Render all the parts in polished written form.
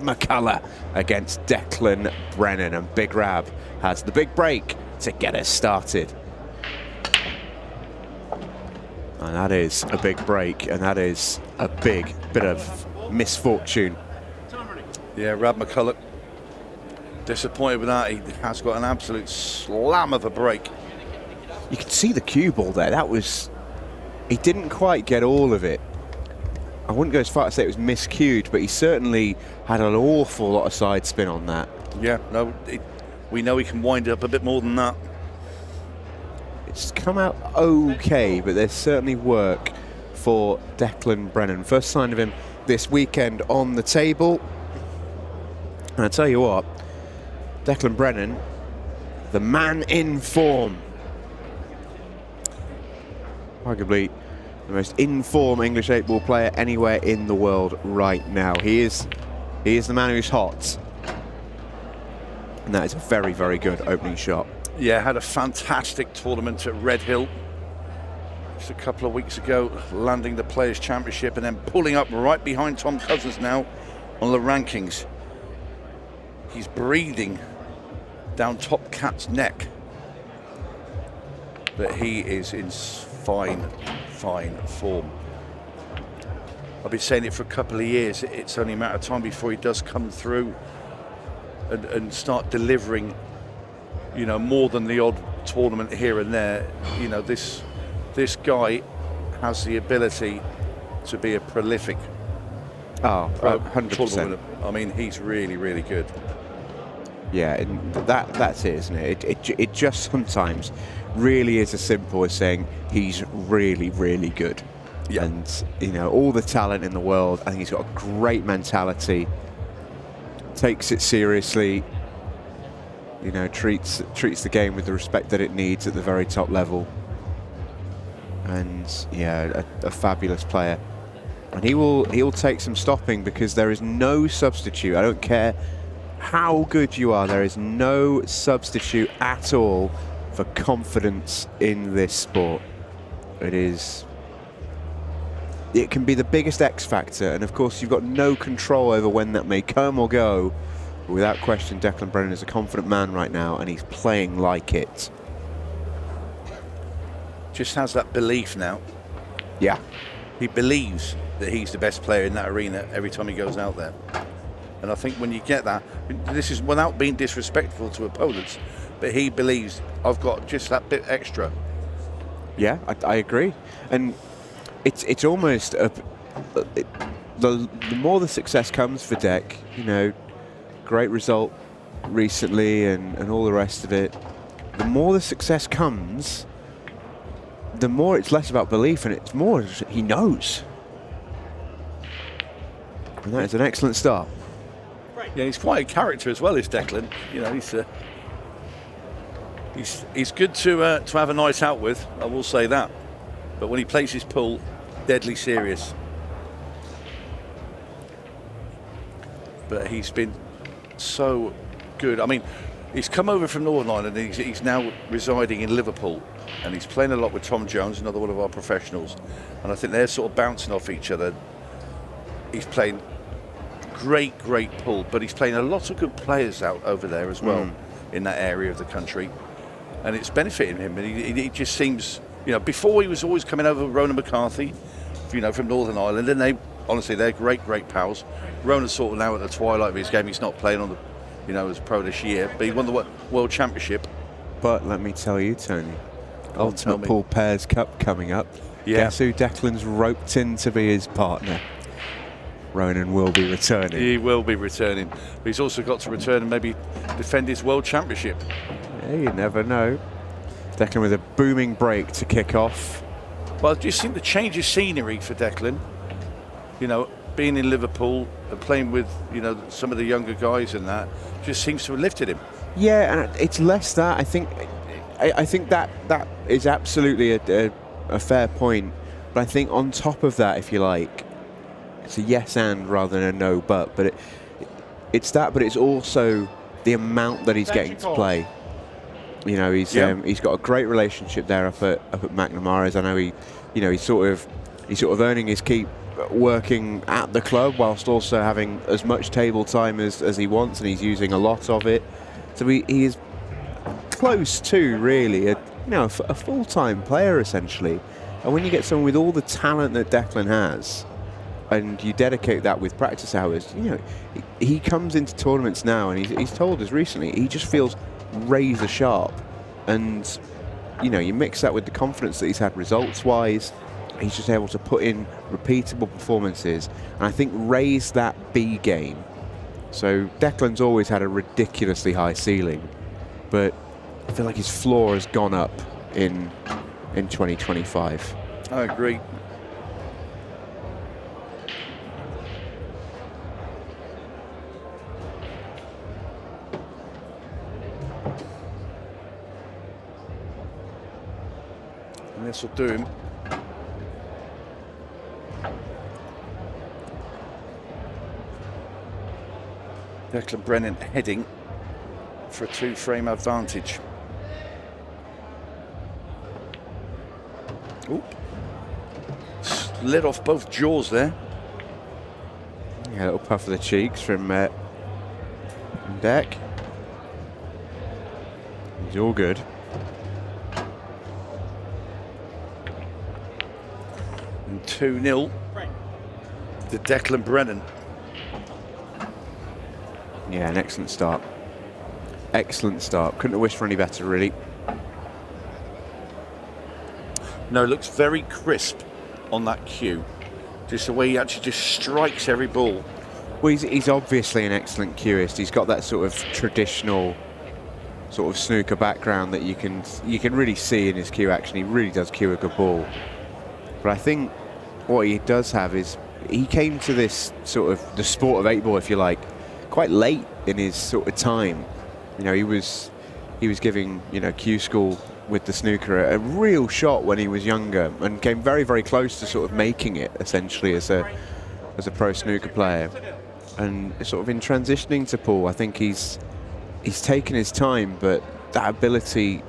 McCullough against Declan Brennan, and Big Rab has the big break to get us started. And that is a big break, and that is a big bit of misfortune. Yeah, Rab McCullough, disappointed with that. He has got an absolute slam of a break. You could see the cue ball there. That was, he didn't quite get all of it. I wouldn't go as far as to say it was miscued, but he certainly had an awful lot of side spin on that. Yeah, no, we know he can wind it up a bit more than that. It's come out okay, but there's certainly work for Declan Brennan. First sign of him this weekend on the table. And I tell you what, Declan Brennan, the man in form. Arguably the most in-form English 8-ball player anywhere in the world right now. He is the man who's hot. And that is a very, very good opening shot. Yeah, had a fantastic tournament at Red Hill just a couple of weeks ago, landing the Players' Championship and then pulling up right behind Tom Cousins now on the rankings. He's breathing down Top Cat's neck. But he is in fine form. I've been saying it for a couple of years. It's only a matter of time before he does come through and start delivering, you know, more than the odd tournament here and there. You know, this guy has the ability to be a prolific 100%. I mean, he's really, really good. Yeah, and that's it, isn't it? It just sometimes really is as simple as saying he's really, really good. Yeah. And, you know, all the talent in the world. I think he's got a great mentality, takes it seriously, you know, treats the game with the respect that it needs at the very top level. And, yeah, a fabulous player. And he'll take some stopping, because there is no substitute. I don't care how good you are, there is no substitute at all for confidence in this sport. It can be the biggest X factor, and of course you've got no control over when that may come or go. But without question, Declan Brennan is a confident man right now, and he's playing like it. Just has that belief now. Yeah. He believes that he's the best player in that arena every time he goes out there. And I think when you get that, this is without being disrespectful to opponents, but he believes, I've got just that bit extra. Yeah, I agree. And it's almost the more the success comes for Dec, you know, great result recently and all the rest of it, the more the success comes, the more it's less about belief and it's more he knows. And that is an excellent start. Yeah, he's quite a character as well, is Declan. You know, he's good to have a night out with, I will say that. But when he plays his pool, deadly serious. But he's been so good. I mean, he's come over from Northern Ireland and he's now residing in Liverpool, and he's playing a lot with Tom Jones, another one of our professionals, and I think they're sort of bouncing off each other. He's playing great pool, but he's playing a lot of good players out over there as well in that area of the country, and it's benefiting him. And he just seems, you know, before he was always coming over with Ronan McCarthy, you know, from Northern Ireland, and they're great pals. Ronan's sort of now at the twilight of his game. He's not playing on the, you know, as pro this year, but he won the World Championship. But let me tell you, Tony, Ultimate Pool Pairs Cup coming up. Yeah. Guess who Declan's roped in to be his partner? Ronan will be returning. He will be returning. But he's also got to return and maybe defend his World Championship. Yeah, you never know. Declan with a booming break to kick off. Well, do you think the change of scenery for Declan, you know, being in Liverpool and playing with, you know, some of the younger guys and that, just seems to have lifted him? Yeah, and it's less that. I think that is absolutely a fair point. But I think on top of that, if you like, it's a yes and rather than a no but. But it's that, but it's also the amount that he's getting to play. You know, he's got a great relationship there up at McNamara's. I know he's sort of earning his keep working at the club whilst also having as much table time as he wants, and he's using a lot of it. So he is close to really a full-time player essentially. And when you get someone with all the talent that Declan has, and you dedicate that with practice hours, he comes into tournaments now, and he's told us recently he just feels razor sharp. And you mix that with the confidence that he's had results-wise, he's just able to put in repeatable performances, and I think raise that B game. So Declan's always had a ridiculously high ceiling, but I feel like his floor has gone up in 2025. I agree. And this will do him. Declan Brennan heading for a 2-frame advantage. Oop. Lit off both jaws there. Yeah, a little puff of the cheeks from Deck. He's all good. And 2-0 to Declan Brennan. Yeah, an excellent start. Excellent start. Couldn't have wished for any better, really. No, looks very crisp on that cue. Just the way he actually just strikes every ball. Well, he's obviously an excellent cueist. He's got that sort of traditional sort of snooker background that you can really see in his cue action. He really does cue a good ball. But I think what he does have is he came to this sort of the sport of 8-ball, if you like, quite late in his sort of time. He was giving cue school with the snooker a real shot when he was younger, and came very, very close to sort of making it essentially as a pro snooker player. And sort of in transitioning to pool, I think he's taken his time, but that ability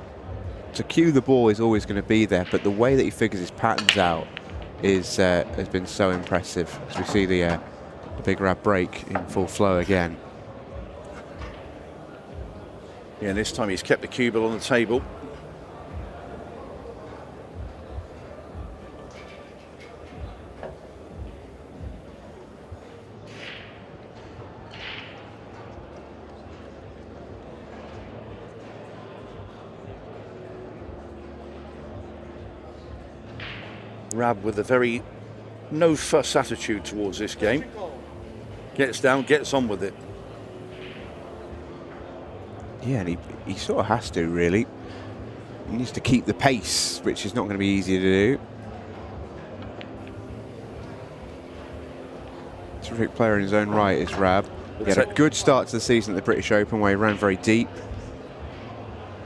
to cue the ball is always going to be there. But the way that he figures his patterns out has been so impressive. As we see the big rab break in full flow again. Yeah, and this time he's kept the cue ball on the table. Rab with a very no-fuss attitude towards this game. Gets down, gets on with it. Yeah, and he sort of has to, really. He needs to keep the pace, which is not going to be easy to do. Terrific player in his own right is Rab. He had a good start to the season at the British Open, where he ran very deep.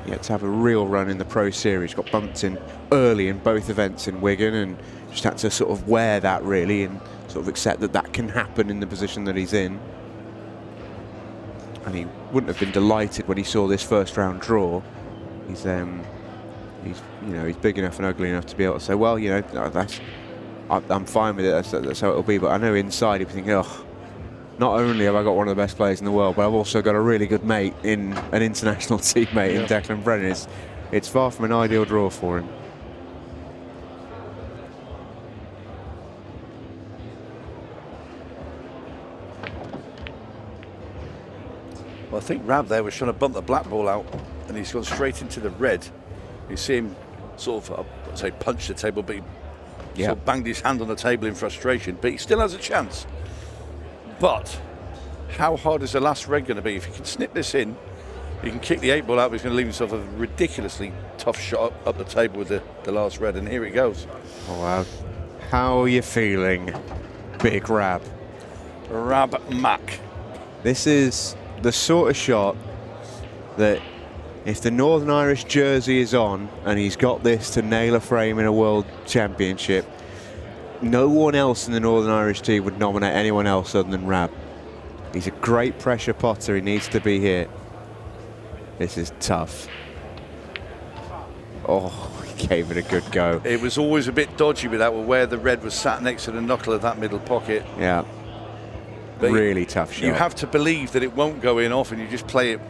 He had to have a real run in the Pro Series. Got bumped in early in both events in Wigan, and just had to sort of wear that, really, and sort of accept that can happen in the position that he's in. And he wouldn't have been delighted when he saw this first round draw. He's big enough and ugly enough to be able to say, well, I'm fine with it. That's how it'll be. But I know inside he'll be thinking, oh, not only have I got one of the best players in the world, but I've also got a really good mate in an international teammate in Declan Brennan. It's far from an ideal draw for him. Well, I think Rab there was trying to bump the black ball out, and he's gone straight into the red. You see him sort of, I'd say punch the table, but he sort of banged his hand on the table in frustration. But he still has a chance. But how hard is the last red going to be? If he can snip this in, he can kick the 8-ball out, but he's going to leave himself a ridiculously tough shot up the table with the last red, and here it goes. Oh, wow. How are you feeling, Big Rab? Rab Mac. This is the sort of shot that if the Northern Irish jersey is on and he's got this to nail a frame in a World Championship, no one else in the Northern Irish team would nominate anyone else other than Rab. He's a great pressure potter. He needs to be here. This is tough. Oh, gave it a good go. It was always a bit dodgy with that, where the red was sat next to the knuckle of that middle pocket. Yeah. But really tough shot. You have to believe that it won't go in off, and you just play it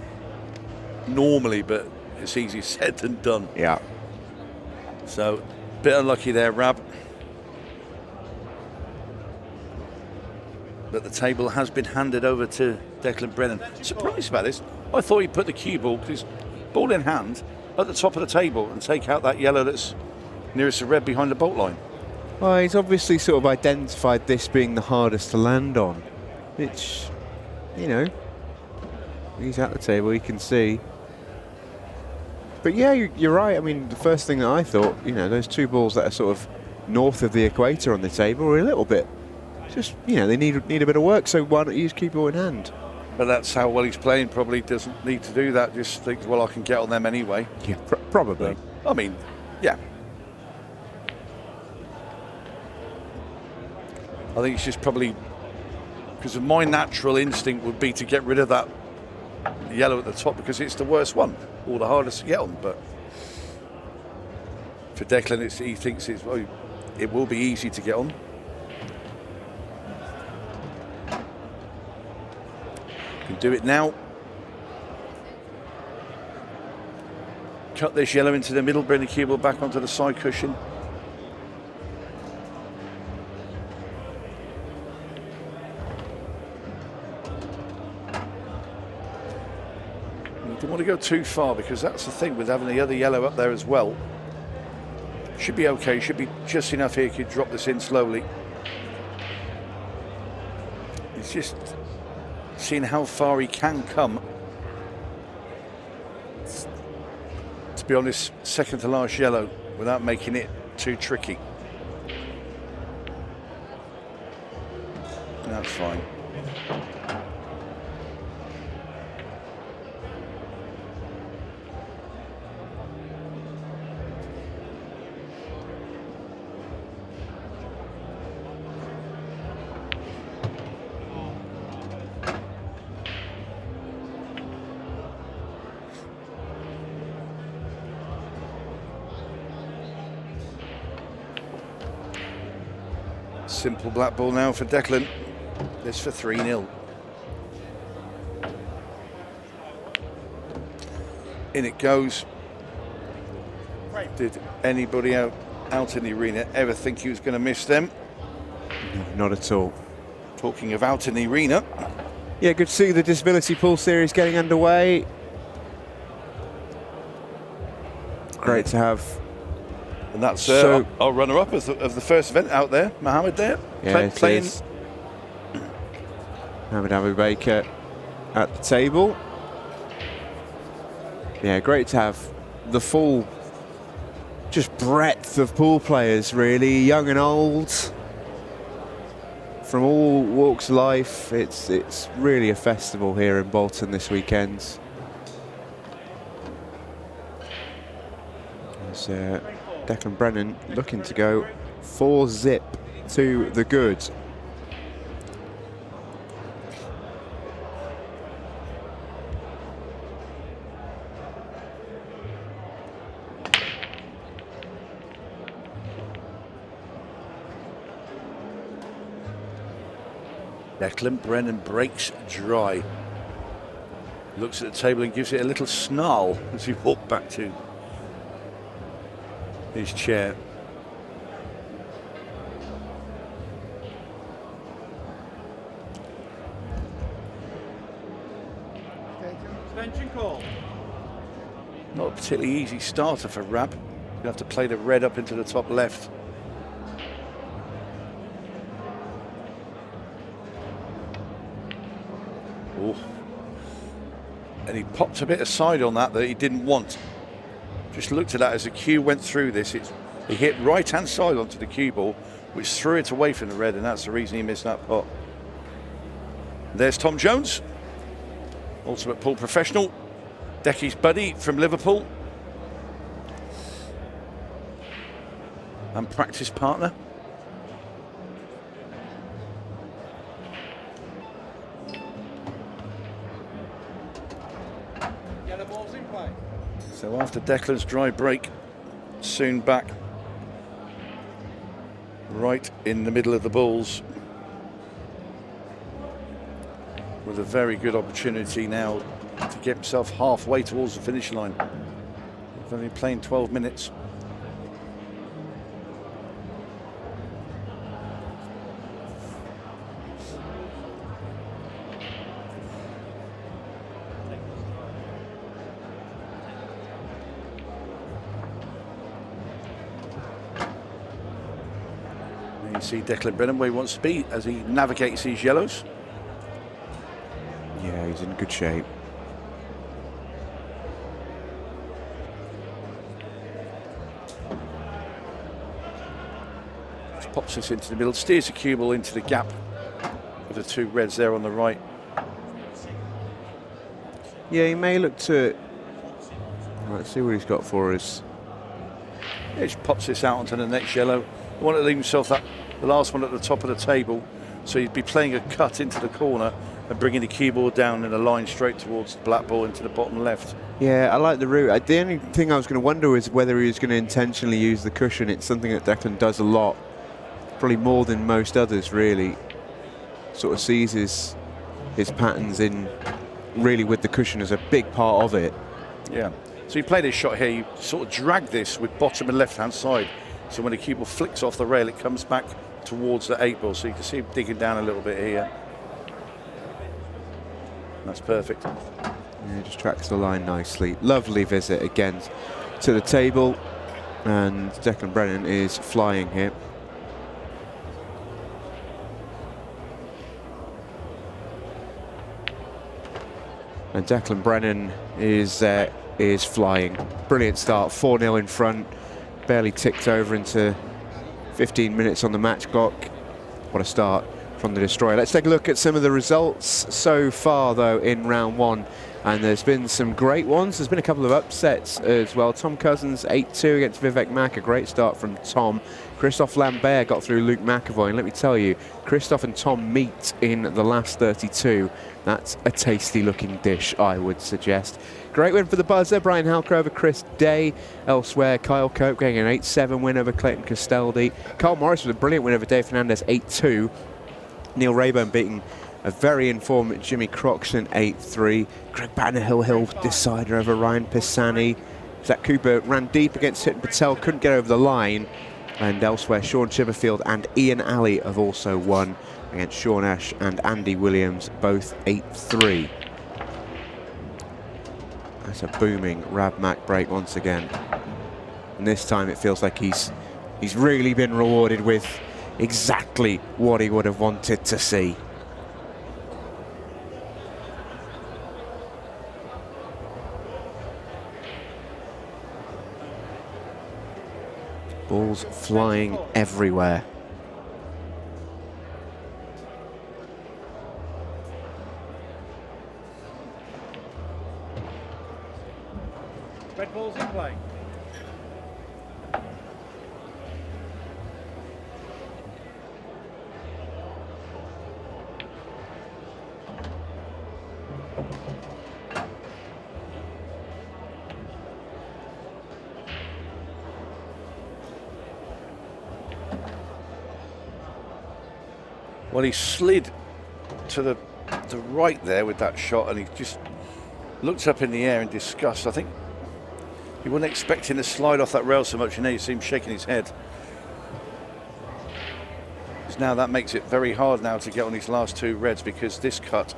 normally, but it's easier said than done. Yeah. So, bit unlucky there, Rab. But the table has been handed over to Declan Brennan. Surprised about this. I thought he'd put the cue ball, because ball in hand, at the top of the table and take out that yellow that's nearest the red behind the bolt line. Well, he's obviously sort of identified this being the hardest to land on, which, you know, he's at the table, he can see. But yeah, you're right. I mean, the first thing that I thought, you know, those two balls that are sort of north of the equator on the table are a little bit, just, you know, they need a bit of work, so why don't you just keep it all in hand? But that's how well he's playing. Probably doesn't need to do that. Just thinks, well, I can get on them anyway. Yeah, probably. I mean, yeah. I think it's just probably because my natural instinct would be to get rid of that yellow at the top, because it's the worst one, or the hardest to get on. But for Declan, he thinks it will be easy to get on. Can do it now. Cut this yellow into the middle, bring the cue ball back onto the side cushion. You don't want to go too far, because that's the thing with having the other yellow up there as well. Should be okay, should be just enough here. You drop this in slowly. It's just seeing how far he can come. To be honest, second to last yellow without making it too tricky. That's fine. Simple black ball now for Declan. This for 3-0. In it goes. Did anybody out in the arena ever think he was going to miss them? No, not at all. Talking of out in the arena. Yeah, good to see the Disability Pool Series getting underway. Great to have. And that's So- our runner-up of the first event out there, Mohammed there. Yeah, it playing. is. Mohammed Abu Baker at the table. Yeah, great to have the full, just breadth of pool players, really, young and old, from all walks of life. It's really a festival here in Bolton this weekend. There's Declan Brennan looking to go 4-zip to the good. Declan Brennan breaks dry. Looks at the table and gives it a little snarl as he walked back to his chair. Extension call. Not a particularly easy starter for Rab. You have to play the red up into the top left. Oh. And he popped a bit aside on that he didn't want. Just looked at that as the cue went through this. He hit right hand side onto the cue ball, which threw it away from the red, and that's the reason he missed that pot. There's Tom Jones, ultimate pool professional, Decky's buddy from Liverpool, and practice partner. Yellow ball's in play. So after Declan's dry break, soon back right in the middle of the balls, with a very good opportunity now to get himself halfway towards the finish line. He's only playing 12 minutes. You see Declan Brennan where he wants to be as he navigates these yellows. Yeah, he's in good shape. Just pops this into the middle, steers the cue ball into the gap of the two reds there on the right. Yeah, he may look to... Let's see what he's got for us. Yeah, just pops this out onto the next yellow. He wanted to leave himself that the last one at the top of the table, so he'd be playing a cut into the corner and bringing the keyboard down in a line straight towards the black ball into the bottom left. Yeah, I like the route. The only thing I was going to wonder is whether he was going to intentionally use the cushion. It's something that Declan does a lot, probably more than most others, really. Sort of sees his patterns in really with the cushion as a big part of it. Yeah, so he played his shot here, you sort of drag this with bottom and left hand side, so when the cue ball flicks off the rail it comes back towards the 8 ball, so you can see him digging down a little bit here. That's perfect. Yeah, just tracks the line nicely. Lovely visit again to the table, and Declan Brennan is flying here. And Declan Brennan is flying. Brilliant start, 4-0 in front, barely ticked over into 15 minutes on the match clock. What a start from the Destroyer. Let's take a look at some of the results so far, though, in round one. And there's been some great ones. There's been a couple of upsets as well. Tom Cousins 8-2 against Vivek Mack. A great start from Tom. Christophe Lambert got through Luke McAvoy. And let me tell you, Christophe and Tom meet in the last 32. That's a tasty looking dish, I would suggest. Great win for the buzzer. Brian Halker over Chris Day. Elsewhere, Kyle Cope getting an 8-7 win over Clayton Castaldi. Carl Morris with a brilliant win over Dave Fernandez, 8-2. Neil Rayburn beating a very informed Jimmy Croxton, 8-3. Greg Banner-Hill decider over Ryan Pisani. Zach Cooper ran deep against Hitan Patel, couldn't get over the line. And elsewhere, Sean Chipperfield and Ian Alley have also won against Sean Ash and Andy Williams, both 8-3. That's a booming Rab Mac break once again. And this time it feels like he's really been rewarded with exactly what he would have wanted to see. Balls flying everywhere. Red ball's in play. Well, he slid to the right there with that shot, and he just looked up in the air in disgust. I think he wasn't expecting to slide off that rail so much, and now you see him shaking his head. Because now that makes it very hard now to get on his last two reds, because this cut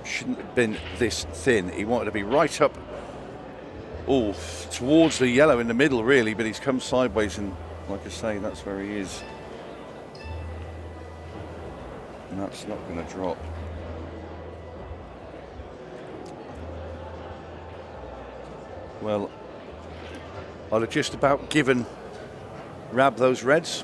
shouldn't have been this thin. He wanted to be right up, towards the yellow in the middle, really, but he's come sideways, and like I say, that's where he is. And that's not going to drop. Well, I'd have just about given Rab those reds.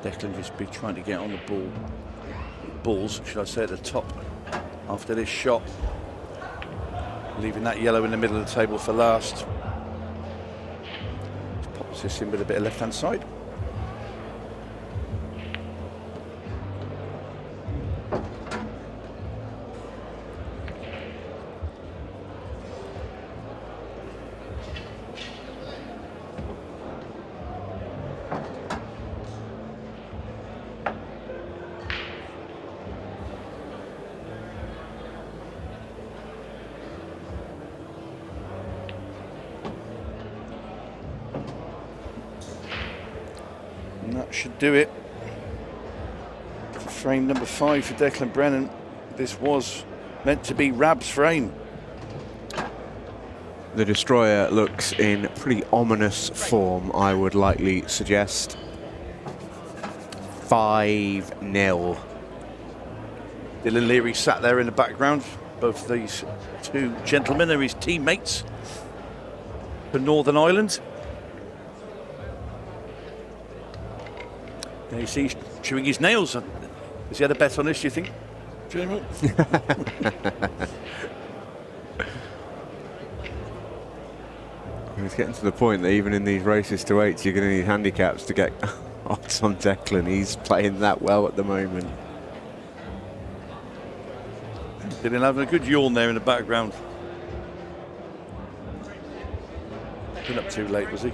Declan just be trying to get on the balls, should I say, at the top after this shot. Leaving that yellow in the middle of the table for last. Just pops this in with a bit of left-hand side. And that should do it for frame number 5 for Declan Brennan. This was meant to be Rab's frame. The Destroyer looks in pretty ominous form, I would likely suggest. 5-0. Dylan Leary sat there in the background. Both these two gentlemen are his teammates for Northern Ireland. There you see he's chewing his nails. Has he had a bet on this, do you think, Jeremy? It's getting to the point that even in these races to 8s, you're going to need handicaps to get odds on Declan. He's playing that well at the moment. Dylan having a good yawn there in the background. Been up too late, was he?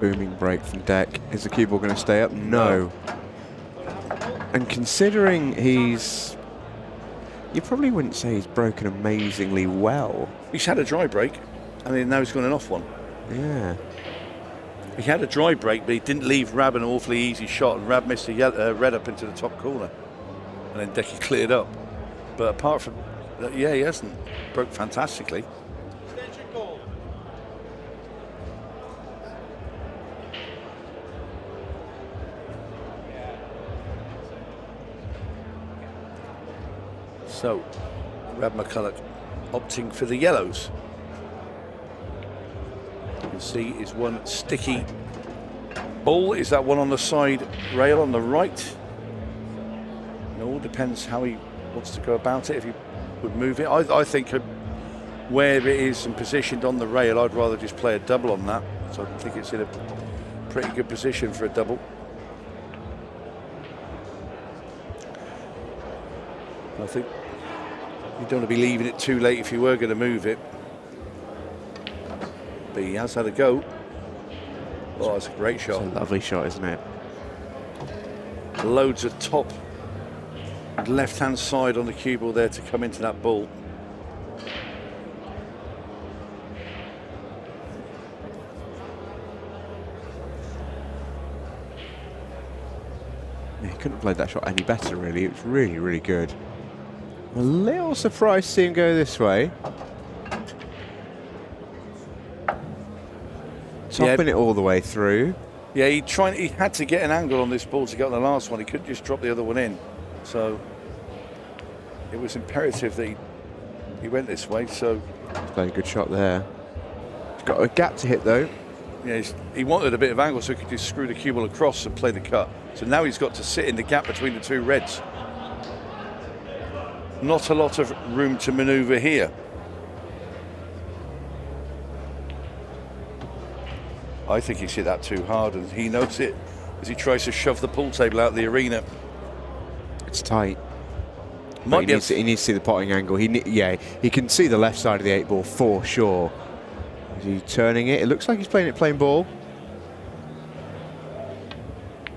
Booming break from Deck. Is the cue ball going to stay up? No. And considering he's... You probably wouldn't say he's broken amazingly well. He's had a dry break, and then now he's gone an off one. Yeah. He had a dry break, but he didn't leave Rab an awfully easy shot, and Rab missed a red up into the top corner. And then Decky cleared up. But apart from that, yeah, he hasn't broke fantastically. So, Rab McCullough opting for the yellows. You can see is one sticky ball. Is that one on the side rail on the right? It all depends how he wants to go about it. If he would move it, I think where it is and positioned on the rail, I'd rather just play a double on that. So I think it's in a pretty good position for a double. I think you don't want to be leaving it too late if you were going to move it. But he has had a go. Oh, it's a great shot. It's a lovely shot, isn't it? Loads of top left-hand side on the cue ball there to come into that ball. Yeah, he couldn't have played that shot any better, really. It was really, really good. I'm a little surprised to see him go this way. Topping it all the way through. Yeah, he had to get an angle on this ball to get on the last one. He couldn't just drop the other one in. So it was imperative that he went this way. So He's played a good shot there. He's got a gap to hit though. yeah, he wanted a bit of angle so he could just screw the cue ball across and play the cut. So now he's got to sit in the gap between the two reds. Not a lot of room to manoeuvre here. I think he's hit that too hard, and he knows it as he tries to shove the pool table out of the arena. It's tight. Might He needs to see the potting angle. Yeah, he can see the left side of the 8-ball for sure. Is he turning it? It looks like he's playing it plain ball.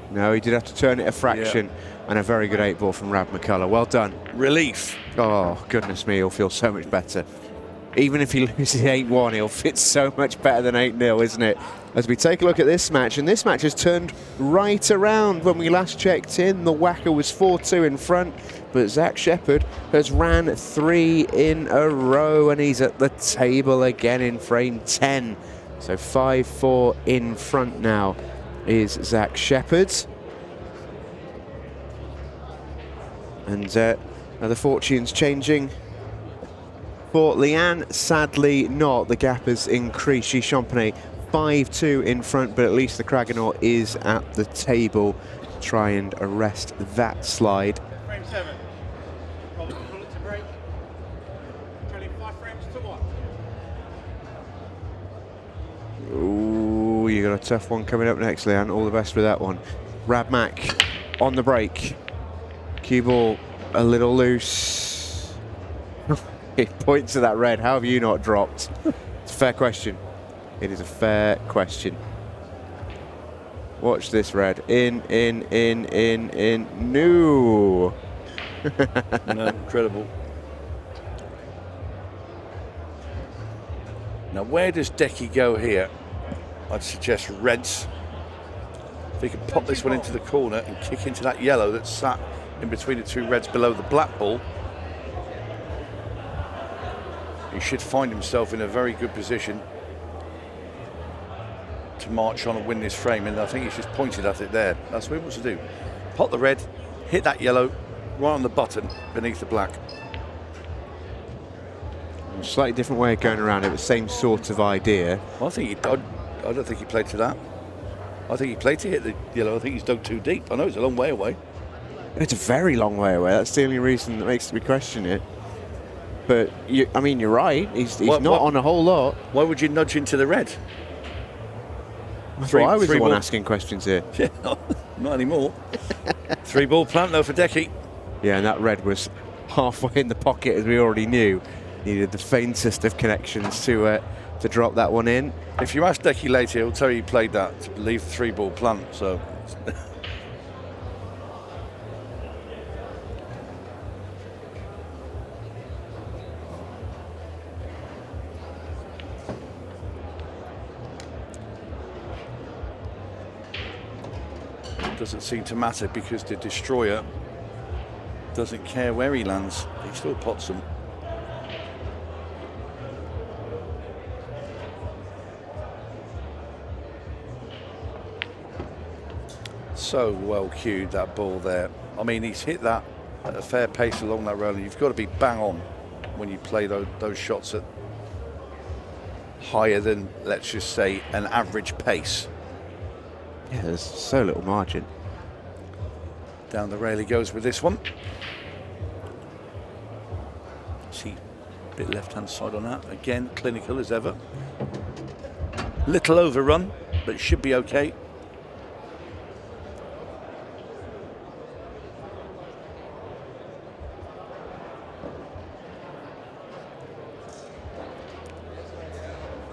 No, he did have to turn it a fraction. Yeah. And a very good 8-ball from Rab McCullough. Well done. Relief. Oh, goodness me, he'll feel so much better. Even if he loses 8-1, he'll fit so much better than 8-0, isn't it? As we take a look at this match, and this match has turned right around. When we last checked in, the whacker was 4-2 in front, but Zach Shepherd has ran 3 in a row, and he's at the table again in frame 10. So 5-4 in front now is Zach Shepherd. And are the fortunes changing For Leanne, sadly not. The gap has increased. She Champagnet 5-2 in front, but at least the Craganaut is at the table. Try and arrest that slide. Frame 7. Roll it to break. Trailing 5 frames to 1. Ooh, you got a tough one coming up next, Leanne. All the best with that one. Rab Mac on the break. Cue ball a little loose. It points to that red. How have you not dropped? It's a fair question. It is a fair question. Watch this red. In. No. No, incredible. Now, where does Decky go here? I'd suggest reds. If he could pop this one into the corner and kick into that yellow that's sat in between the two reds below the black ball, he should find himself in a very good position to march on and win this frame, and I think he's just pointed at it there. That's what he wants to do. Pot the red, hit that yellow right on the button beneath the black. Slightly different way of going around it, but same sort of idea. I don't think he played to that. I think he played to hit the yellow. I think he's dug too deep. I know it's a long way away. It's a very long way away. That's the only reason that makes me question it. But, I mean, you're right. He's not on a whole lot. Why would you nudge into the red? I thought I was the one asking questions here. Yeah, not anymore. 3-ball plant, though, for Decky. Yeah, and that red was halfway in the pocket, as we already knew. Needed the faintest of connections to drop that one in. If you ask Decky later, he'll tell you he played that to leave the 3-ball plant, so... Doesn't seem to matter because the destroyer doesn't care where he lands. He still pots them. So well cued, that ball there. I mean, he's hit that at a fair pace along that road, and you've got to be bang on when you play those shots at higher than, let's just say, an average pace. Yeah, there's so little margin. Down the rail he goes with this one. See, a bit left-hand side on that. Again, clinical as ever. Little overrun, but should be okay.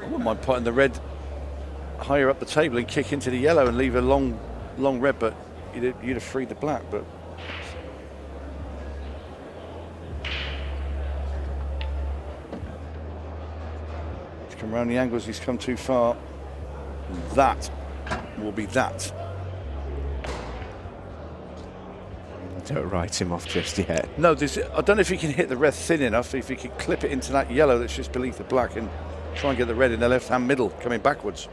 I wouldn't mind putting the red higher up the table and kick into the yellow and leave a long red, but you'd have freed the black. But he's come around the angles, he's come too far. That will be that. Don't write him off just yet. No, I don't know if he can hit the red thin enough, if he can clip it into that yellow that's just beneath the black and try and get the red in the left-hand middle, coming backwards.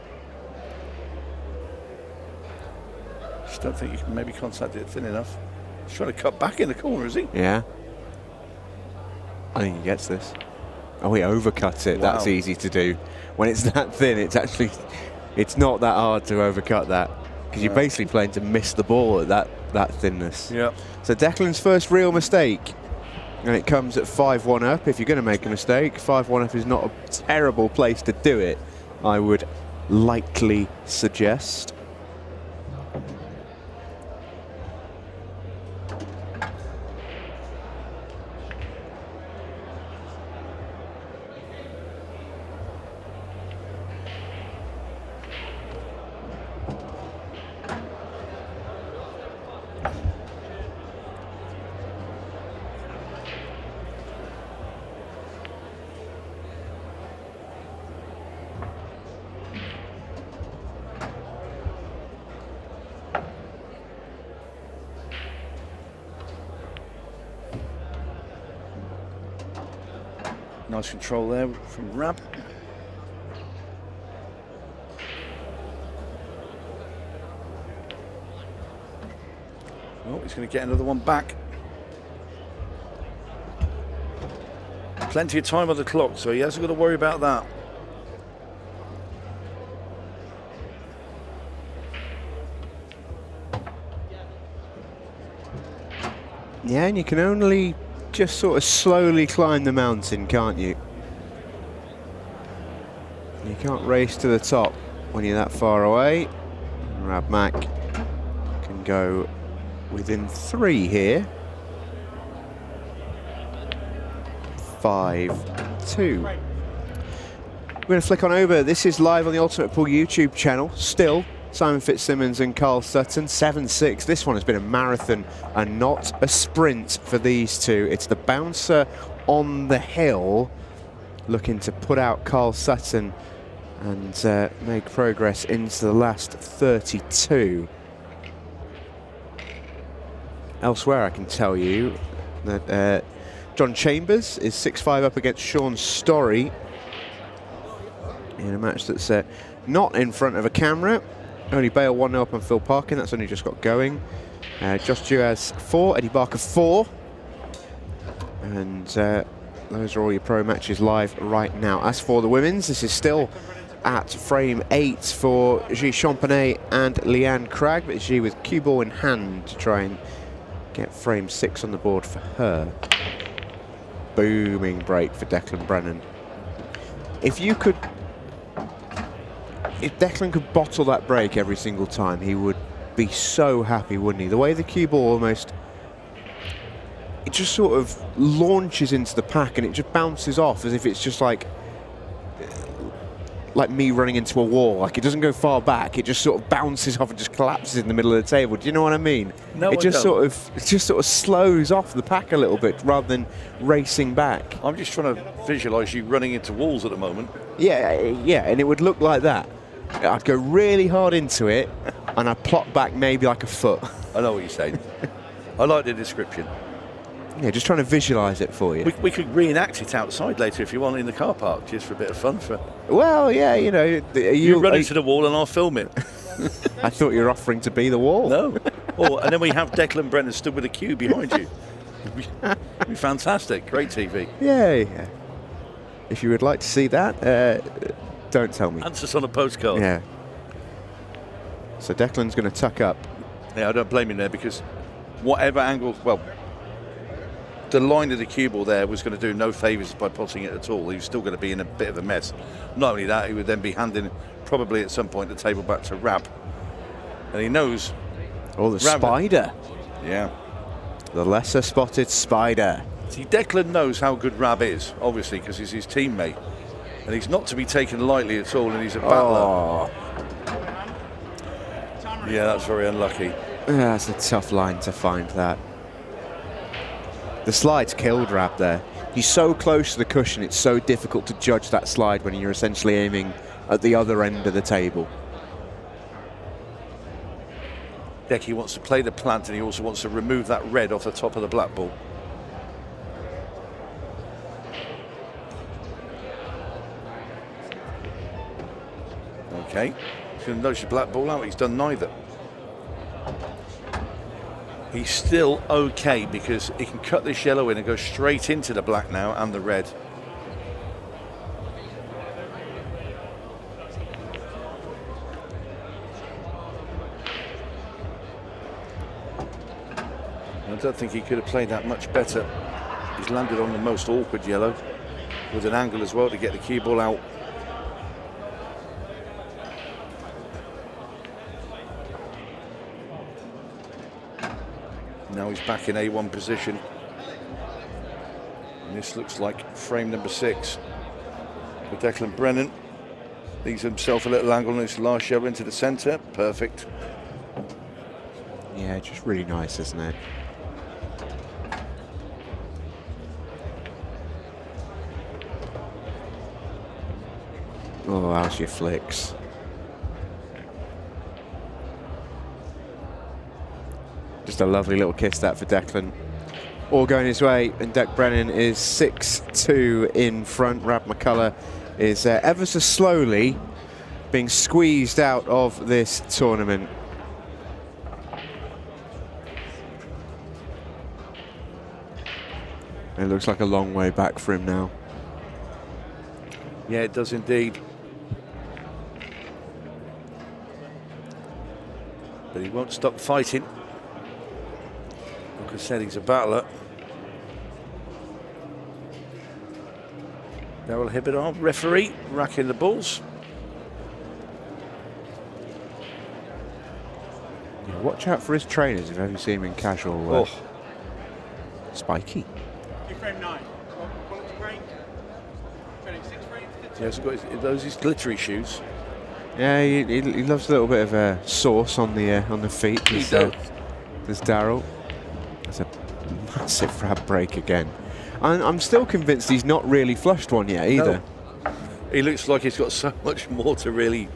Just don't think you can maybe contact it thin enough. He's trying to cut back in the corner, is he? Yeah. I think he gets this. Oh, he overcuts it. Wow. That's easy to do. When it's that thin, it's not that hard to overcut that, because you're basically playing to miss the ball at that thinness. Yeah. So Declan's first real mistake, and it comes at 5-1 up. If you're going to make a mistake, 5-1 up is not a terrible place to do it, I would likely suggest. Nice control there from Rab. Oh, he's going to get another one back. Plenty of time on the clock, so he hasn't got to worry about that. Yeah, and you can only just sort of slowly climb the mountain, can't you? You can't race to the top when you're that far away. Rab Mac can go within 3 here. 5-2. We're going to flick on over. This is live on the Ultimate Pool YouTube channel. Still, Simon Fitzsimmons and Carl Sutton, 7-6. This one has been a marathon and not a sprint for these two. It's the bouncer on the hill looking to put out Carl Sutton and make progress into the last 32. Elsewhere, I can tell you that John Chambers is 6-5 up against Sean Story in a match that's not in front of a camera. Only Bale 1-0 up on Phil Parkin. That's only just got going. Josh Duaz 4, Eddie Barker 4. And those are all your pro matches live right now. As for the women's, this is still at frame 8 for G Champagnet and Leanne Cragg, but G with cue ball in hand to try and get frame 6 on the board for her. Booming break for Declan Brennan. If Declan could bottle that break every single time, he would be so happy, wouldn't he? The way the cue ball almost, it just sort of launches into the pack and it just bounces off as if it's just like me running into a wall. Like, it doesn't go far back, it just sort of bounces off and just collapses in the middle of the table. Do you know what I mean? No, it just sort of slows off the pack a little bit rather than racing back. I'm just trying to visualise you running into walls at the moment. Yeah, and it would look like that. I'd go really hard into it and I'd plot back maybe like a foot. I know what you're saying. I like the description. Yeah, just trying to visualise it for you. We could reenact it outside later if you want, in the car park, just for a bit of fun. Well, yeah, you know. You run into the wall and I'll film it. I thought you were offering to be the wall. No. And then we have Declan Brennan stood with a cue behind you. It'd be fantastic. Great TV. Yeah. If you would like to see that, don't tell me. Answers on a postcard. Yeah. So Declan's going to tuck up. Yeah, I don't blame him there, because whatever angle, well, the line of the cue ball there was going to do no favours by potting it at all. He was still going to be in a bit of a mess. Not only that, he would then be handing probably at some point the table back to Rab. And he knows. Oh, the spider. Yeah. The lesser spotted spider. See, Declan knows how good Rab is, obviously, because he's his teammate. And he's not to be taken lightly at all, and he's a battler. Oh. Yeah, that's very unlucky. That's a tough line to find, that. The slide's killed Rab there. He's so close to the cushion, it's so difficult to judge that slide when you're essentially aiming at the other end of the table. Decky wants to play the plant, and he also wants to remove that red off the top of the black ball. Okay, he's going to nudge the black ball out. He's done neither. He's still okay, because he can cut this yellow in and go straight into the black now and the red. I don't think he could have played that much better. He's landed on the most awkward yellow with an angle as well to get the cue ball out. Now he's back in A1 position. And this looks like frame number 6 for Declan Brennan. Leaves himself a little angle on his last yellow into the centre. Perfect. Yeah, just really nice, isn't it? Oh, how's your flicks? Just a lovely little kiss that for Declan. All going his way, and Dec Brennan is 6-2 in front. Rab McCullough is ever so slowly being squeezed out of this tournament. It looks like a long way back for him now. Yeah, it does indeed. But he won't stop fighting. Like I said, he's a battler. Darryl Hibbard, referee, racking the balls. Yeah, watch out for his trainers if you ever see him in casual. Spiky. Frame 9. McCullough to break. Trailing 6 frames. Yeah, he's got his glittery shoes. Yeah, he loves a little bit of sauce on the feet. He does. There's Darryl. That's a massive rab break again. I'm still convinced he's not really flushed one yet either. No. He looks like he's got so much more to really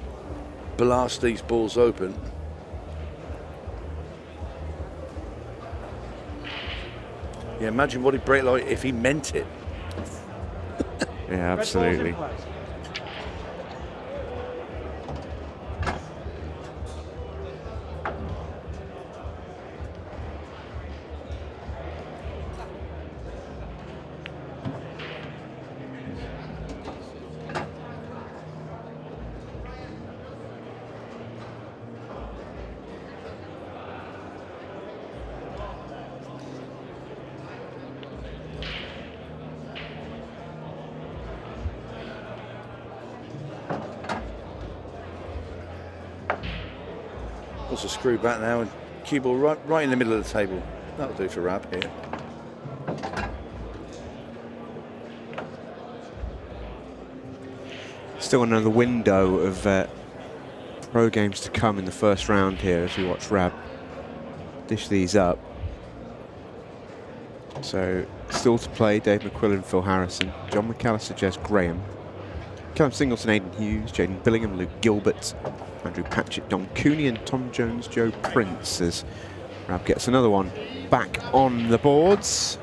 blast these balls open. Yeah, imagine what he'd break like if he meant it. Yeah, absolutely. Wants to screw back now and cue ball right in the middle of the table. That'll do for Rab here. Still another window of pro games to come in the first round here as we watch Rab dish these up. So still to play, Dave McQuillan, Phil Harrison, John McAllister, Jez Graham, Callum Singleton, Aidan Hughes, Jaden Billingham, Luke Gilbert, Andrew Patchett, Don Cooney and Tom Jones, Joe Prince as Rab gets another one back on the boards.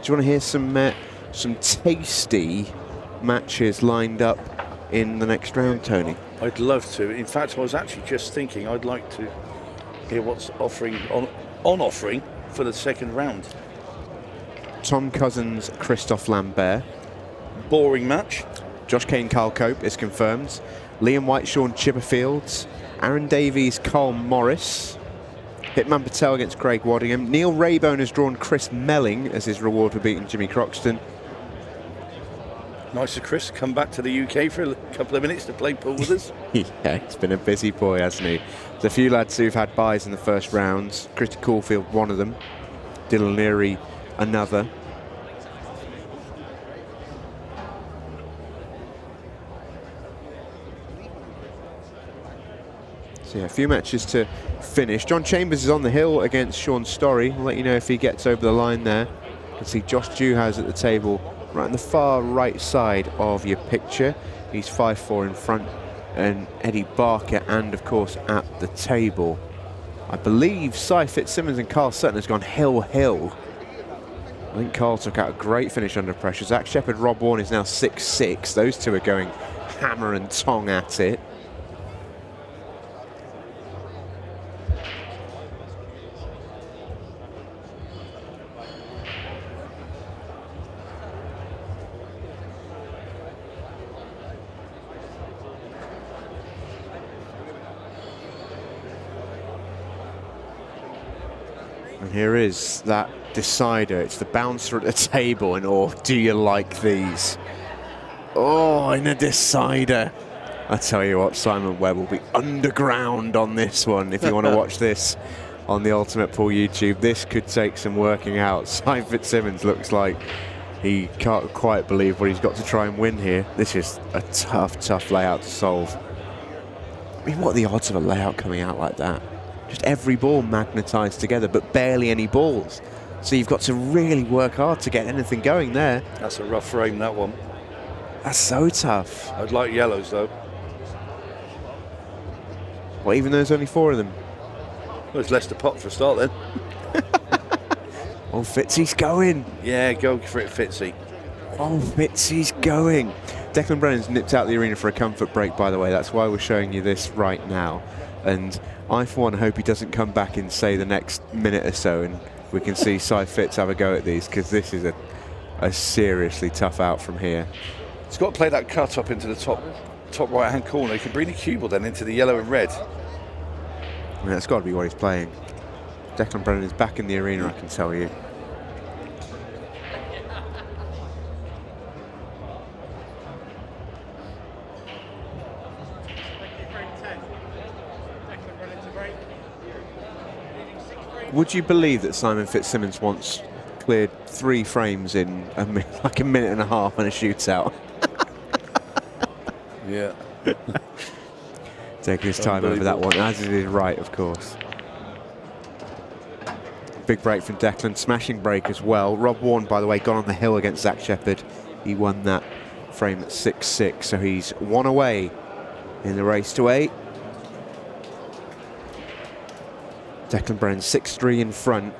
Do you want to hear some tasty matches lined up in the next round, Tony? I'd love to. In fact, I was actually just thinking I'd like to hear what's offering on offering for the second round. Tom Cousins, Christophe Lambert. Boring match. Josh Kane, Carl Cope is confirmed. Liam White, Sean Chipperfield. Aaron Davies, Carl Morris. Hitman Patel against Craig Waddingham. Neil Raybone has drawn Chris Melling as his reward for beating Jimmy Croxton. Nice of Chris, come back to the UK for a couple of minutes to play pool with us. Yeah, he's been a busy boy, hasn't he? There's a few lads who've had buys in the first rounds. Christy Caulfield, one of them. Dylan Leary, another. So yeah, a few matches to finish. John Chambers is on the hill against Sean Storey. We'll let you know if he gets over the line there. You can see Josh Dewhowes at the table, right on the far right side of your picture. He's 5'4" in front, and Eddie Barker, and of course at the table, I believe Cy Fitzsimmons and Carl Sutton has gone hill. I think Carl took out a great finish under pressure. Zach Shepherd, Rob Warren is now 6'6". Those two are going hammer and tong at it. And here is that decider. It's the bouncer at the table, and oh, do you like these? Oh, in a decider. I tell you what, Simon Webb will be underground on this one if you want to watch this on the Ultimate Pool YouTube. This could take some working out. Cy Fitzsimmons looks like he can't quite believe what he's got to try and win here. This is a tough layout to solve. I mean, what are the odds of a layout coming out like that? Just every ball magnetised together, but barely any balls. So you've got to really work hard to get anything going there. That's a rough frame, that one. That's so tough. I'd like yellows, though. Well, even though there's only 4 of them. Well, it's less to pot for a start, then. Oh, Fitzy's going. Yeah, go for it, Fitzy. Oh, Fitzy's going. Declan Brennan's nipped out the arena for a comfort break, by the way. That's why we're showing you this right now. And I, for one, hope he doesn't come back in, say, the next minute or so, and we can see Cy Fitz have a go at these, because this is a a seriously tough out from here. He's got to play that cut up into the top right-hand corner. He can bring the cue ball then into the yellow and red. I mean, that's got to be what he's playing. Declan Brennan is back in the arena, I can tell you. Would you believe that Simon Fitzsimmons once cleared 3 frames in like a minute and a half in a shootout? Yeah. Taking his time over that one, as it is right, of course. Big break from Declan, smashing break as well. Rob Warren, by the way, gone on the hill against Zach Shepherd. He won that frame at 6-6, so he's 1 away in the race to 8. Declan Brennan 6-3 in front.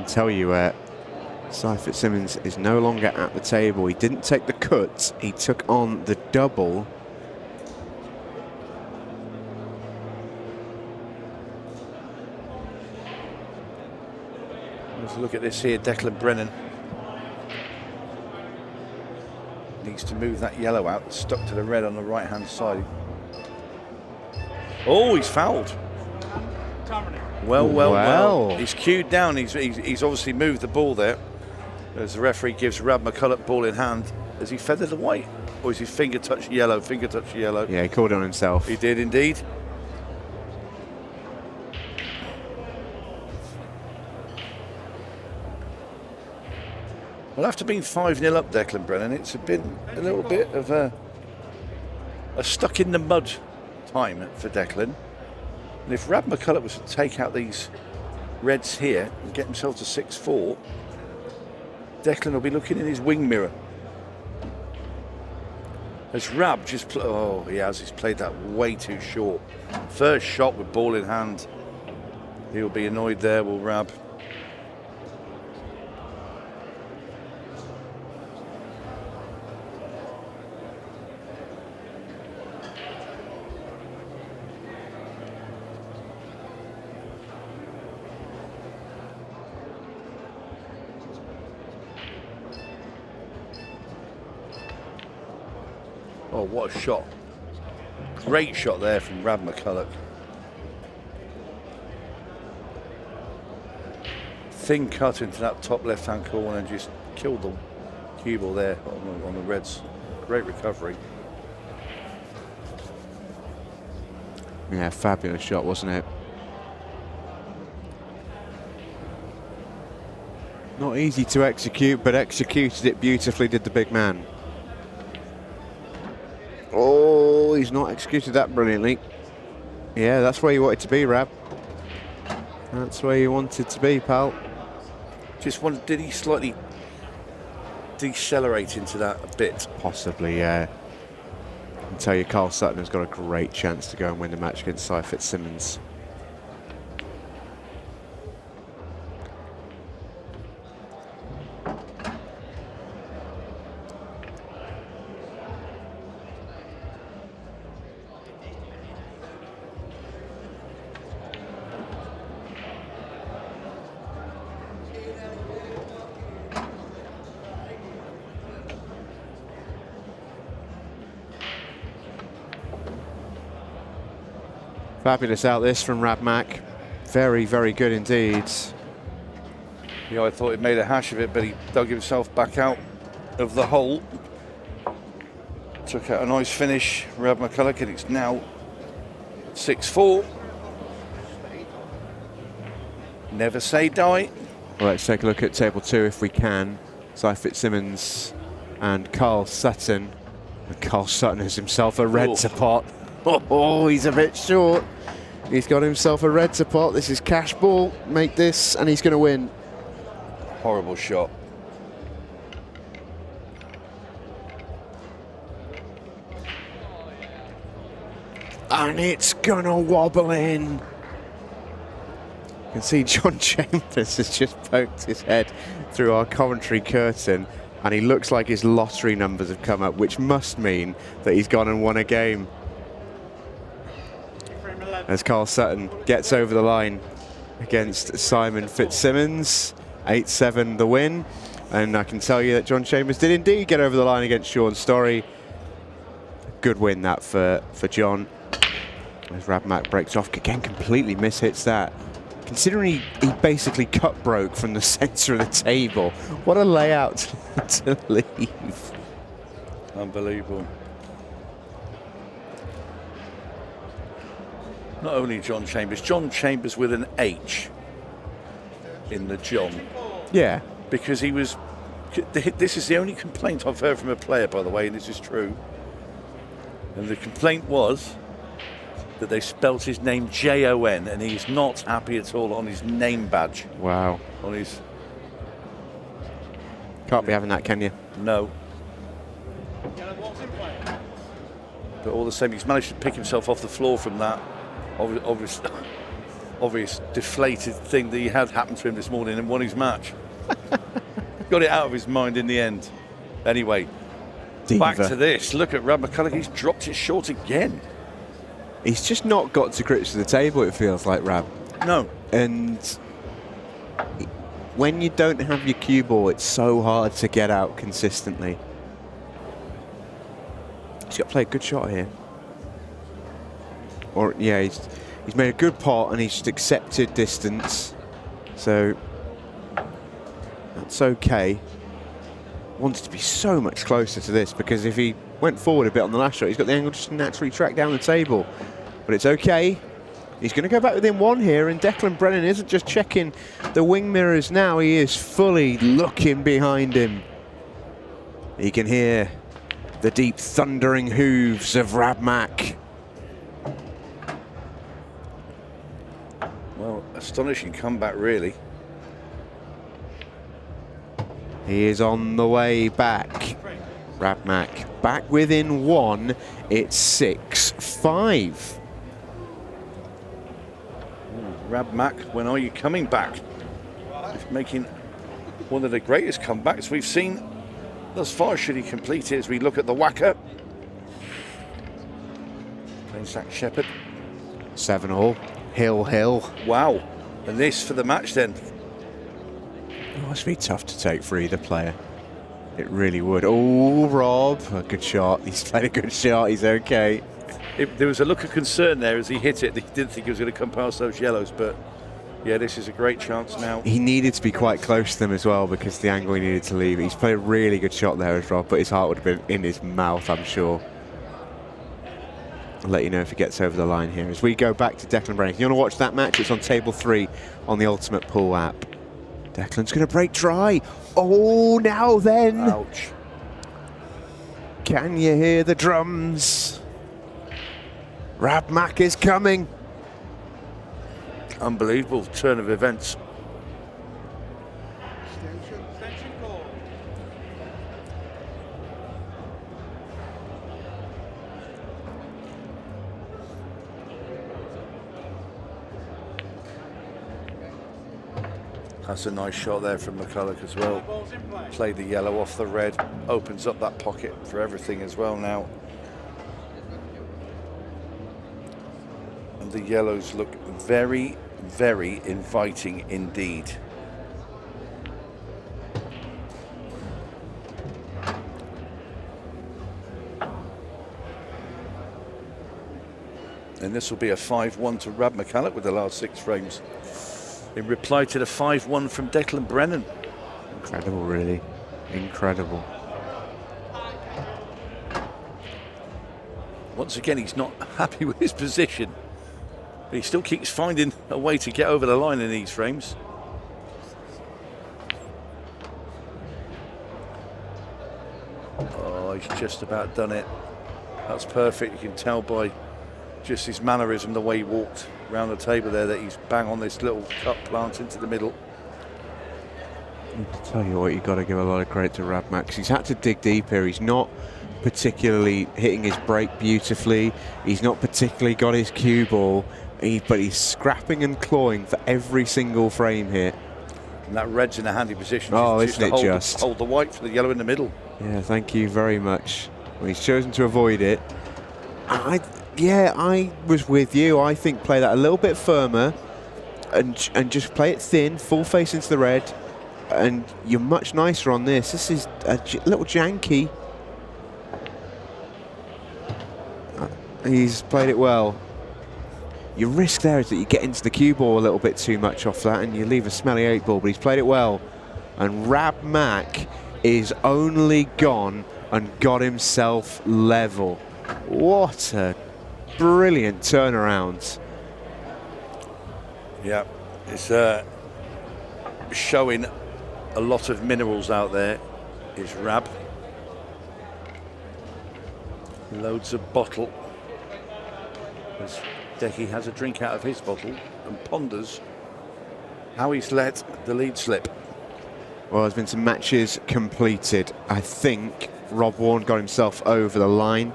Tell you Si Fitzsimmons is no longer at the table. He didn't take the cut, he took on the double. Let's look at this here. Declan Brennan needs to move that yellow out. It's stuck to the red on the right hand side. Oh, he's fouled. Well. He's cued down. He's obviously moved the ball there. As the referee gives Rab McCullough ball in hand. Has he feathered the white? Or is his finger touch yellow? Finger touch yellow. Yeah, he called on himself. He did indeed. Well, after being 5-0 up, Declan Brennan, it's been a little bit of a stuck in the mud time for Declan. And if Rab McCullough was to take out these reds here and get himself to 6-4, Declan will be looking in his wing mirror. As Rab just he's played that way too short. First shot with ball in hand. He'll be annoyed there, will Rab. Oh, what a shot. Great shot there from Rab McCullough. Thin cut into that top left-hand corner and just killed the cue ball there on the reds. Great recovery. Yeah, fabulous shot, wasn't it? Not easy to execute, but executed it beautifully, did the big man. Oh, he's not executed that brilliantly. Yeah, that's where you wanted to be, Rab. That's where you wanted to be, pal. Just wondered, did he slightly decelerate into that a bit? Possibly, yeah. I can tell you, Carl Sutton has got a great chance to go and win the match against Si Fitzsimmons. Fabulous out this from Rab Mac. Very, very good indeed. Yeah, I thought he made a hash of it, but he dug himself back out of the hole. Took out a nice finish, Rab McCullough, and it's now 6-4. Never say die. Well, let's take a look at table 2 if we can. Si Fitzsimmons and Carl Sutton. And Carl Sutton has himself a red to pot. Oh, he's a bit short. He's got himself a red to pot. This is cash ball. Make this, and he's going to win. Horrible shot. And it's gonna wobble in. You can see John Chambers has just poked his head through our commentary curtain, and he looks like his lottery numbers have come up, which must mean that he's gone and won a game. As Carl Sutton gets over the line against Simon Fitzsimmons, 8-7 the win. And I can tell you that John Chambers did indeed get over the line against Sean Storey. Good win that for John. As Rabmak breaks off, again completely mishits that. Considering he basically cut broke from the centre of the table. What a layout to leave. Unbelievable. Not only John Chambers with an H in the John. Yeah. Because he was, this is the only complaint I've heard from a player, by the way, and this is true. And the complaint was that they spelt his name Jon, and he's not happy at all on his name badge. Wow. On his. Can't be having that, can you? No. But all the same, he's managed to pick himself off the floor from that obvious deflated thing that he had happened to him this morning and won his match. Got it out of his mind in the end. Anyway, Diva. Back to this. Look at Rab McCullough. He's dropped it short again. He's just not got to grips with the table, it feels like, Rab. No. And when you don't have your cue ball, it's so hard to get out consistently. He's got to play a good shot here. Or, yeah, he's made a good pot and he's just accepted distance. So, that's okay. Wants to be so much closer to this, because if he went forward a bit on the last shot, he's got the angle just to naturally track down the table. But it's okay. He's going to go back within one here, and Declan Brennan isn't just checking the wing mirrors now, he is fully looking behind him. He can hear the deep thundering hooves of Rabmak. Well, astonishing comeback, really. He is on the way back. Rabmak back within one. It's 6-5. Rabmak, when are you coming back? He's making one of the greatest comebacks we've seen thus far. Should he complete it as we look at the whacker? Playing Zach Shepherd. 7-all. Hill. Wow. And this for the match then. It must be tough to take for either player. It really would. Oh, Rob, a good shot. He's played a good shot. He's okay. There was a look of concern there as he hit it. He didn't think he was going to come past those yellows, but yeah, this is a great chance now. He needed to be quite close to them as well, because the angle he needed to leave. He's played a really good shot there as well, but his heart would have been in his mouth, I'm sure. I'll let you know if he gets over the line here. As we go back to Declan Brennan. If you want to watch that match, it's on table 3 on the Ultimate Pool app. Declan's going to break dry. Oh, now then. Ouch. Can you hear the drums? Rabmak is coming. Unbelievable turn of events. Extension call. That's a nice shot there from McCullough as well. Ball's in play. Play the yellow off the red. Opens up that pocket for everything as well now. And the yellows look very, very inviting indeed. And this will be a 5-1 to Rab McCullough with the last 6 frames, in reply to the 5-1 from Declan Brennan. Incredible, really. Incredible. Once again, he's not happy with his position, but he still keeps finding a way to get over the line in these frames. Oh, he's just about done it. That's perfect. You can tell by just his mannerism, the way he walked around the table there, that he's bang on this little cut plant into the middle. I tell you what, you've got to give a lot of credit to Rabmak. He's had to dig deep here. He's not particularly hitting his break beautifully. He's not particularly got his cue ball, but he's scrapping and clawing for every single frame here. And that red's in a handy position. Oh, just isn't to it hold, just? hold the white for the yellow in the middle. Yeah, thank you very much. Well, he's chosen to avoid it. I was with you. I think play that a little bit firmer and just play it thin, full face into the red, and you're much nicer on this. This is a little janky. He's played it well. Your risk there is that you get into the cue ball a little bit too much off that and you leave a smelly 8 ball, but he's played it well. And Rab Mac is only gone and got himself level. What a brilliant turnaround. Yeah, it's showing a lot of minerals out there, is Rab. Loads of bottle. As Decky has a drink out of his bottle and ponders how he's let the lead slip. Well, there's been some matches completed. I think Rob Warren got himself over the line.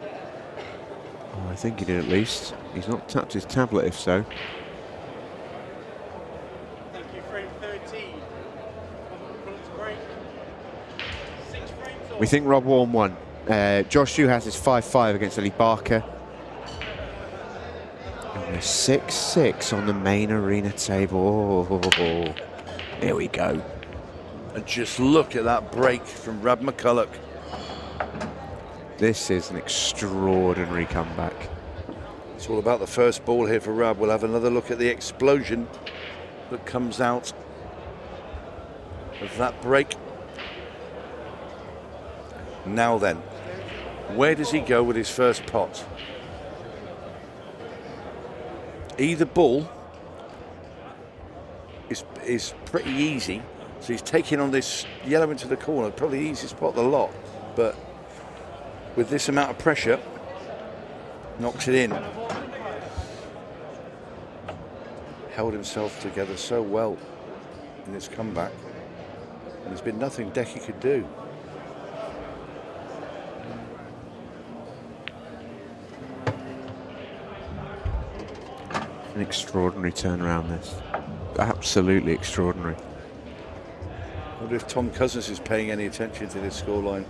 Oh, I think he did at least. He's not tapped his tablet if so. Thank you, frame 13. McCullough to break. 6 frames off. We think Rob Warren won. Josh Hugh has his 5-5 against Ellie Barker. And we're 6-6 on the main arena table. Oh, here we go. And just look at that break from Rab McCullough. This is an extraordinary comeback. It's all about the first ball here for Rab. We'll have another look at the explosion that comes out of that break. Now then, where does he go with his first pot? Either ball is pretty easy, so he's taking on this yellow into the corner, probably the easiest pot of the lot, but with this amount of pressure, knocks it in. Held himself together so well in his comeback, and there's been nothing Decky could do. An extraordinary turnaround, this. Absolutely extraordinary. I wonder if Tom Cousins is paying any attention to this scoreline.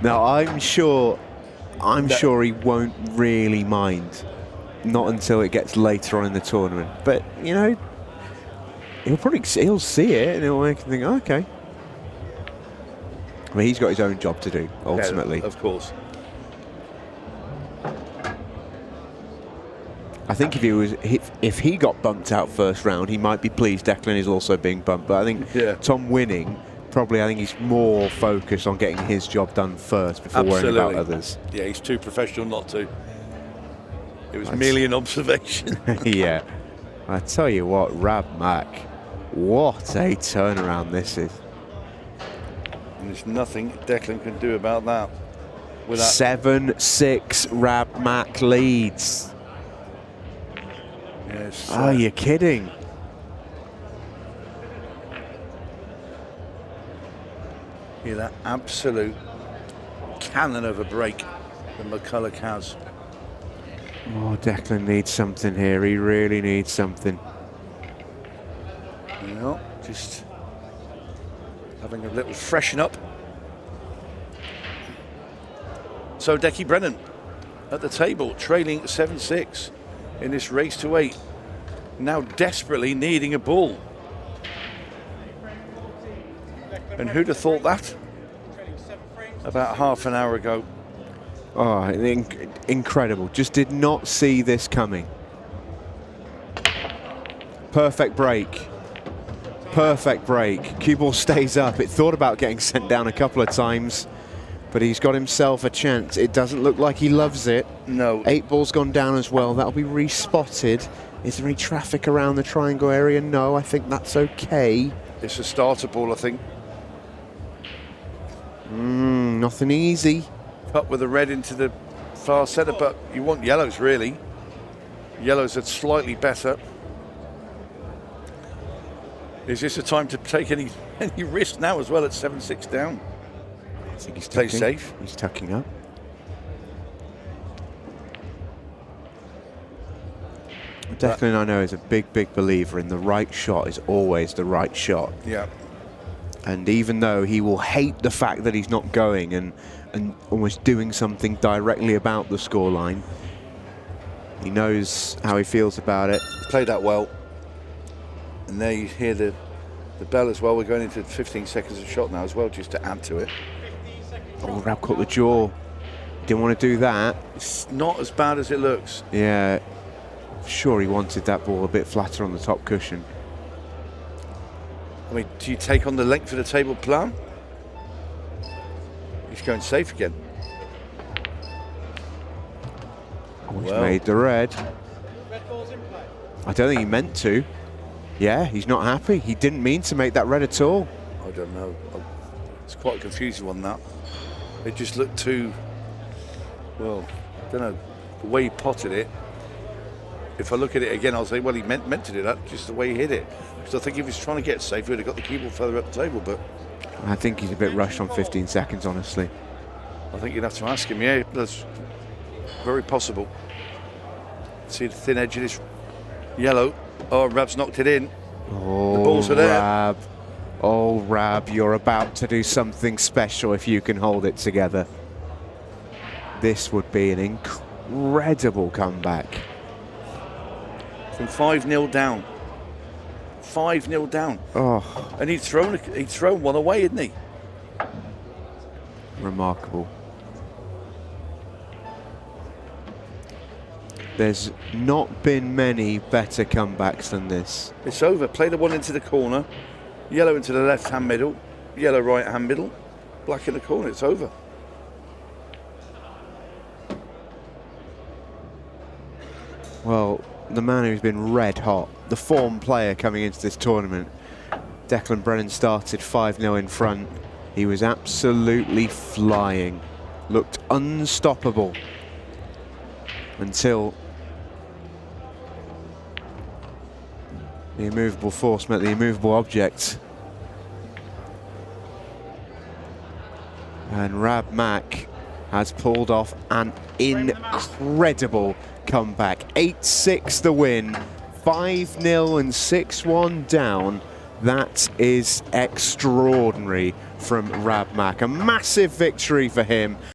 Now, I'm sure he won't really mind. Not until it gets later on in the tournament. But, you know, he'll see it and he'll make him think, oh, okay. I mean, he's got his own job to do, ultimately. Yeah, of course. I think if he got bumped out first round, he might be pleased Declan is also being bumped. But I think Tom winning, probably I think he's more focused on getting his job done first before worrying about others. Yeah, he's too professional not to. It was merely an observation. Yeah. I tell you what, Rab Mac, what a turnaround this is. And there's nothing Declan can do about that. 7-6 Rab Mac leads. Yes. Oh, you're kidding. Yeah, that absolute cannon of a break that McCullough has. Oh, Declan needs something here. He really needs something. You know, just having a little freshen up. So Declan Brennan at the table, trailing 7-6 in this race to 8. Now desperately needing a ball. And who'd have thought that about half an hour ago? Oh, incredible. Just did not see this coming. Perfect break. Perfect break. Cue ball stays up. It thought about getting sent down a couple of times, but he's got himself a chance. It doesn't look like he loves it. No. 8 ball's gone down as well. That'll be respotted. Is there any traffic around the triangle area? No, I think that's okay. It's a starter ball, I think. Nothing easy. Putt with the red into the far centre, but you want yellows, really. Yellows are slightly better. Is this a time to take any And you risk now as well at 7-6 down. I think he's Play tucking. safe. He's tucking up. Declan, I know, is a big believer in the right shot is always the right shot. Yeah. And even though he will hate the fact that he's not going and almost doing something directly about the scoreline, he knows how he feels about it. Played that well. And there you hear the bell as well. We're going into 15 seconds of shot now as well, just to add to it. Oh, Rab caught the jaw. Didn't want to do that. It's not as bad as it looks. Yeah. Sure, he wanted that ball a bit flatter on the top cushion. I mean, do you take on the length of the table plan? He's going safe again. Oh, he's made the red. Red ball's in play. I don't think he meant to. Yeah, he's not happy. He didn't mean to make that red at all. I don't know. It's quite a confusing one, that. It just looked too, well, I don't know, the way he potted it. If I look at it again, I'll say, well, he meant to do that, just the way he hit it. Because I think if he's trying to get safe, he would have got the keyboard further up the table, but I think he's a bit rushed on 15 seconds, honestly. I think you'd have to ask him. Yeah, that's very possible. See the thin edge of this yellow. Oh, Rab's knocked it in. Oh, The balls are there. Rab. Oh, Rab, you're about to do something special if you can hold it together. This would be an incredible comeback. From 5-0 down. 5-0 down. Oh, And he'd thrown one away, hadn't he? remarkable. There's not been many better comebacks than this. It's over. Play the one into the corner. Yellow into the left-hand middle. Yellow right-hand middle. Black in the corner. It's over. Well, the man who's been red hot, the form player coming into this tournament, Declan Brennan started 5-0 in front. He was absolutely flying, looked unstoppable until the immovable force met the immovable object. And Rab Mack has pulled off an incredible comeback. 8-6 the win, 5-0 and 6-1 down. That is extraordinary from Rab Mack. A massive victory for him.